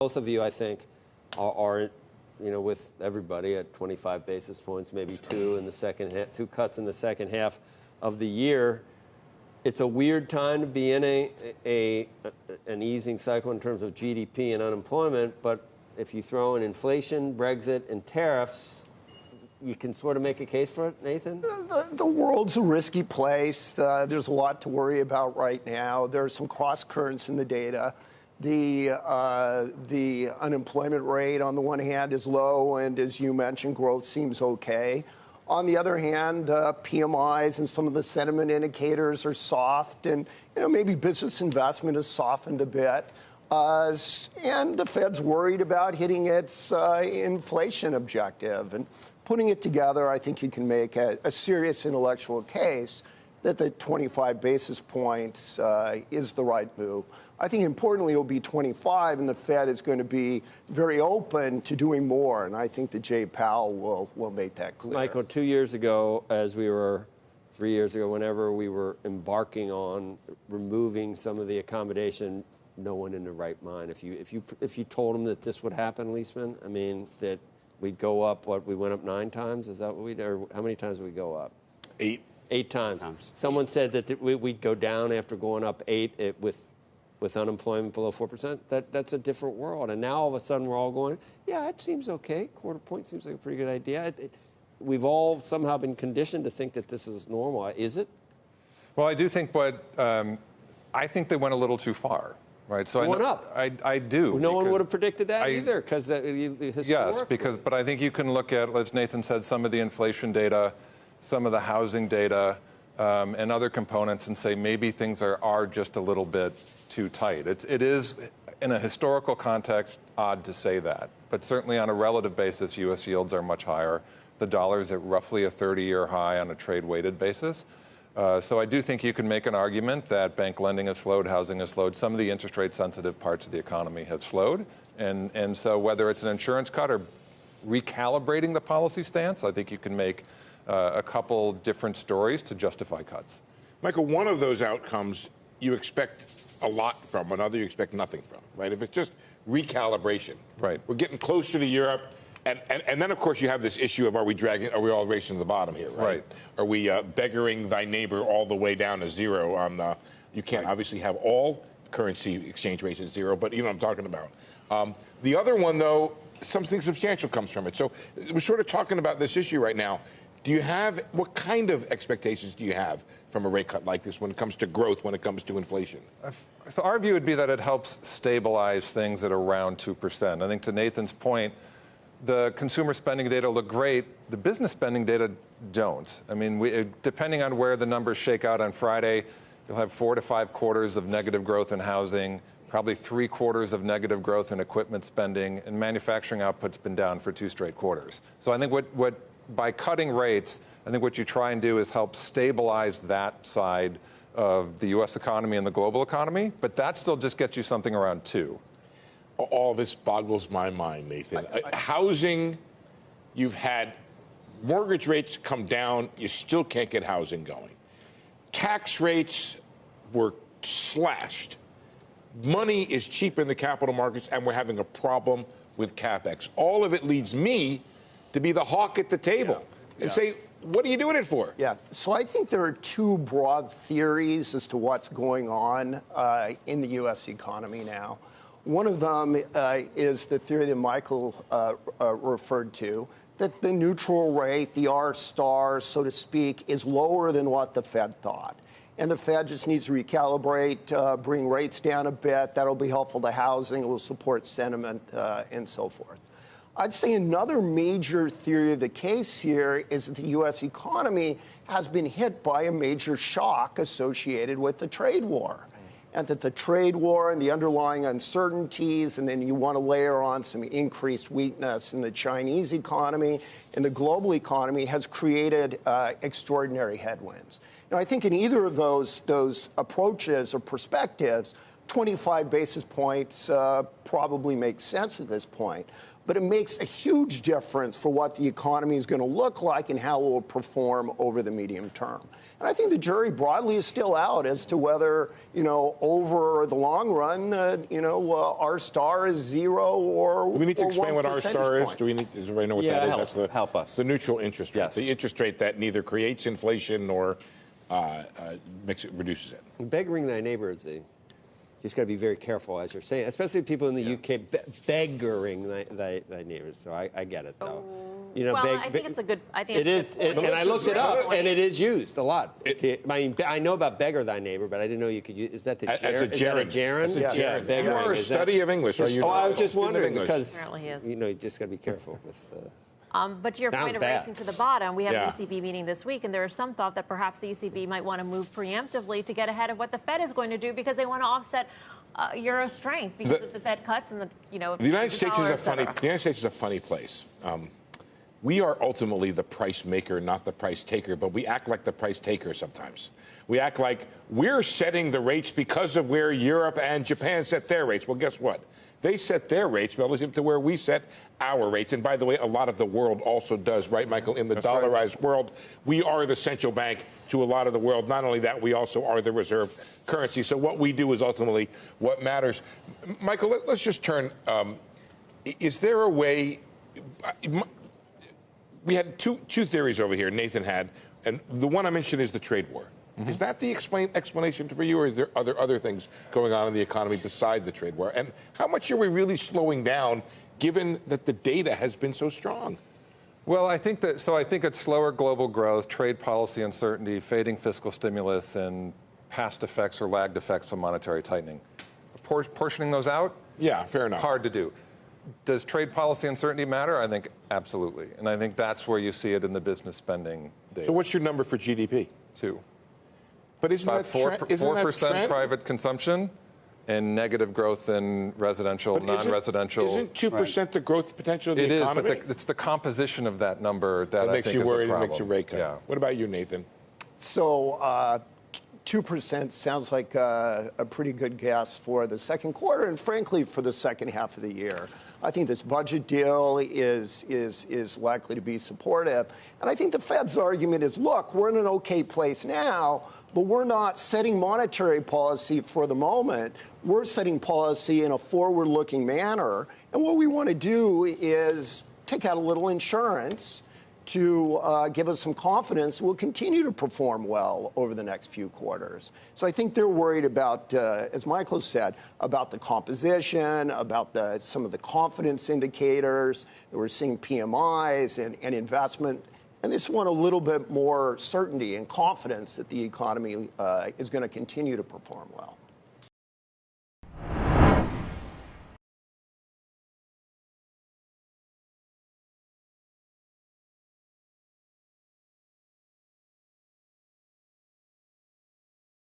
Both of you, I think, are with everybody at 25 basis points, maybe two in the second half, two cuts in the second half of the year. It's a weird time to be in an easing cycle in terms of GDP and unemployment, but if you throw in inflation, Brexit, and tariffs, you can sort of make a case for it, Nathan? The world's a risky place. There's a lot to worry about right now. There are some cross currents in the data. The unemployment rate, on the one hand, is low, and as you mentioned, growth seems okay. On the other hand, PMIs and some of the sentiment indicators are soft, and maybe business investment has softened a bit. And the Fed's worried about hitting its inflation objective. And putting it together, I think you can make a serious intellectual case that the 25 basis points is the right move. I think importantly, it will be 25, and the Fed is going to be very open to doing more. And I think that Jay Powell will make that clear. Michael, 2 years ago, 3 years ago, whenever we were embarking on removing some of the accommodation, no one in their right mind. If you told them that this would happen, Leisman, I mean, that we'd go up, we went up 9 times? Is that what we did? Or how many times did we go up? 8. 8 times. Someone said that we'd go down after going up 8 with unemployment below 4%. That's a different world. And now all of a sudden we're all going, yeah, it seems okay. Quarter point seems like a pretty good idea. We've all somehow been conditioned to think that this is normal. Is it? Well, I do think I think they went a little too far. Right, so it went up. I do. Well, no one would have predicted that either, because yes, but I think you can look at, as Nathan said, some of the inflation data, some of the housing data, and other components, and say maybe things are just a little bit too tight. It is, in a historical context, odd to say that, but certainly on a relative basis, U.S. yields are much higher. The dollar's at roughly a 30-year high on a trade-weighted basis. So I do think you can make an argument that bank lending has slowed, housing has slowed, some of the interest rate sensitive parts of the economy have slowed. And so whether it's an insurance cut or recalibrating the policy stance, I think you can make a couple different stories to justify cuts. Michael, one of those outcomes you expect a lot from, another you expect nothing from, right? If it's just recalibration, right? We're getting closer to Europe. And then, of course, you have this issue of are we all racing to the bottom here, right? Are we beggaring thy neighbor all the way down to zero? You can't obviously have all currency exchange rates at zero, but you know what I'm talking about. The other one, though, something substantial comes from it. So we're sort of talking about this issue right now. What kind of expectations do you have from a rate cut like this when it comes to growth, when it comes to inflation? So our view would be that it helps stabilize things at around 2%. I think to Nathan's point, the consumer spending data look great. The business spending data don't. I mean, depending on where the numbers shake out on Friday, you'll have 4 to 5 quarters of negative growth in housing, probably 3 quarters of negative growth in equipment spending, and manufacturing output's been down for 2 straight quarters. So I think by cutting rates, I think what you try and do is help stabilize that side of the U.S. economy and the global economy, but that still just gets you something around 2. All this boggles my mind, Nathan. Housing, you've had mortgage rates come down. You still can't get housing going. Tax rates were slashed. Money is cheap in the capital markets, and we're having a problem with CapEx. All of it leads me to be the hawk at the table and say, what are you doing it for? Yeah, so I think there are 2 broad theories as to what's going on in the U.S. economy now. One of them is the theory that Michael referred to, that the neutral rate, the R star, so to speak, is lower than what the Fed thought. And the Fed just needs to recalibrate, bring rates down a bit. That'll be helpful to housing. It will support sentiment and so forth. I'd say another major theory of the case here is that the U.S. economy has been hit by a major shock associated with the trade war. And that the trade war and the underlying uncertainties, and then you want to layer on some increased weakness in the Chinese economy and the global economy, has created extraordinary headwinds. Now, I think in either of those approaches or perspectives, 25 basis points probably makes sense at this point. But it makes a huge difference for what the economy is going to look like and how it will perform over the medium term. And I think the jury broadly is still out as to whether, over the long run, R star is 0 or. Do we need to explain what R star is? Does everybody know what that is? That's help us. The neutral interest rate. Yes. The interest rate that neither creates inflation nor reduces it. Beggaring thy neighbor is just got to be very careful, as you're saying, especially people in the UK beggaring thy neighbors. So I get it, though. I think it's a good. I think it is, and I looked it up, and it is used a lot. I know about beggar thy neighbor, but I didn't know you could use. Is that the as a gerund? Yeah, You are a study of English. Are you? I was just wondering because Apparently he is. you just got to be careful with. But to your point of racing to the bottom, we have an ECB meeting this week, and there is some thought that perhaps the ECB might want to move preemptively to get ahead of what the Fed is going to do because they want to offset euro strength because of the Fed cuts and the United States is a funny. The United States is a funny place. We are ultimately the price maker, not the price taker, but we act like the price taker sometimes. We act like we're setting the rates because of where Europe and Japan set their rates. Well, guess what? They set their rates relative to where we set our rates. And by the way, a lot of the world also does, right, Michael? In the dollarized world, we are the central bank to a lot of the world. Not only that, we also are the reserve currency. So what we do is ultimately what matters. Michael, let's just turn. Is there a way? We had two theories over here, Nathan had, and the one I mentioned is the trade war. Mm-hmm. Is that the explanation for you, or are there other things going on in the economy beside the trade war? And how much are we really slowing down, given that the data has been so strong? Well, I think it's slower global growth, trade policy uncertainty, fading fiscal stimulus, and past effects or lagged effects of monetary tightening. Portioning those out? Yeah, fair enough. Hard to do. Does trade policy uncertainty matter? I think absolutely. And I think that's where you see it in the business spending data. So what's your number for GDP? 2. But isn't about that 4% private consumption and negative growth in residential, non-residential. Isn't 2% the growth potential of the economy? It is, but it's the composition of that number that I think is a problem. Makes you worried. It makes you rate cut. Yeah. What about you, Nathan? So 2% sounds like a pretty good guess for the second quarter and, frankly, for the second half of the year. I think this budget deal is likely to be supportive. And I think the Fed's argument is, look, we're in an okay place now, but we're not setting monetary policy for the moment. We're setting policy in a forward-looking manner. And what we want to do is take out a little insurance to give us some confidence we'll continue to perform well over the next few quarters. So I think they're worried about, as Michael said, about the composition, about some of the confidence indicators. We're seeing PMIs and investment. And they just want a little bit more certainty and confidence that the economy is going to continue to perform well.